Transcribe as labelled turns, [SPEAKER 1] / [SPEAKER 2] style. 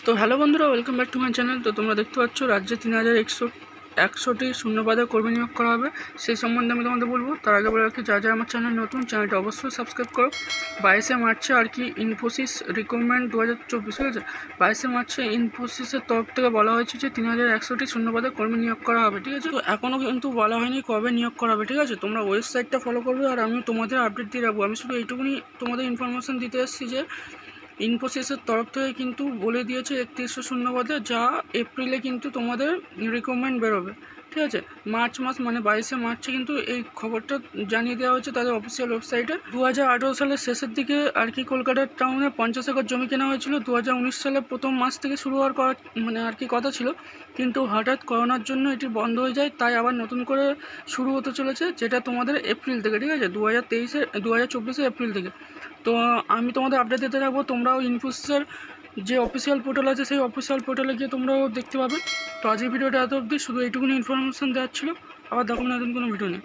[SPEAKER 1] তো হ্যালো বন্ধুরা, welcome back to my channel. তো তোমরা দেখতে পাচ্ছ রাজ্যে 3100টি শূন্যপদে কর্মী নিয়োগ করা হবে, সেই সম্বন্ধে আমি তোমাদের বলবো। তার আগে বলে রাখি, যা আমার চ্যানেল নতুন, চ্যানেলটা অবশ্যই সাবস্ক্রাইব করো। 22শে মার্চে আর কি ইনফোসিস রিক্রুটমেন্ট 2024, ঠিক আছে। 22শে মার্চে ইনফোসিসের তরফ থেকে বলা হয়েছে যে 3100টি শূন্যপদে কর্মী নিয়োগ করা হবে, ঠিক আছে। তো এখনও কিন্তু বলা হয়নি কবে নিয়োগ করা হবে, ঠিক আছে। তোমরা ওয়েবসাইটটা ফলো করবে আর আমি তোমাদের আপডেট দিয়ে রাখবো। আমি শুধু এইটুকুনি তোমাদের ইনফরমেশান দিতে এসেছি যে ইনফোসিসের তরফ থেকে কিন্তু বলে দিয়েছে 3100 শূন্যপদে, যা এপ্রিলে কিন্তু তোমাদের রিক্রুটমেন্ট বেরোবে, ঠিক আছে। মার্চ মাস মানে 22শে মার্চে কিন্তু এই খবরটা জানিয়ে দেওয়া হয়েছে তাদের অফিসিয়াল ওয়েবসাইটে। 2018 সালের শেষের দিকে আর কি কলকাতার টাউনে 50 একর জমি কেনা হয়েছিল। 2019 সালের প্রথম মাস থেকে শুরু হওয়ার মানে আর কি কথা ছিল, কিন্তু হঠাৎ করোনার জন্য এটি বন্ধ হয়ে যায়। তাই আবার নতুন করে শুরু হতে চলেছে, যেটা তোমাদের এপ্রিল থেকে, ঠিক আছে। 2024 এপ্রিল থেকে। তো আমি তোমাদের আপডেট দিতে থাকবো। তোমরাও ইনফোসিসের যে অফিসিয়াল পোর্টাল আছে, সেই অফিসিয়াল পোর্টালে গিয়ে তোমরাও দেখতে পাবে। তো আজকের ভিডিওটা এত অবধি, শুধু এইটুকুনি ইনফরমেশান দেওয়ার ছিল। আবার দেখো নতুন কোনো ভিডিও নেই।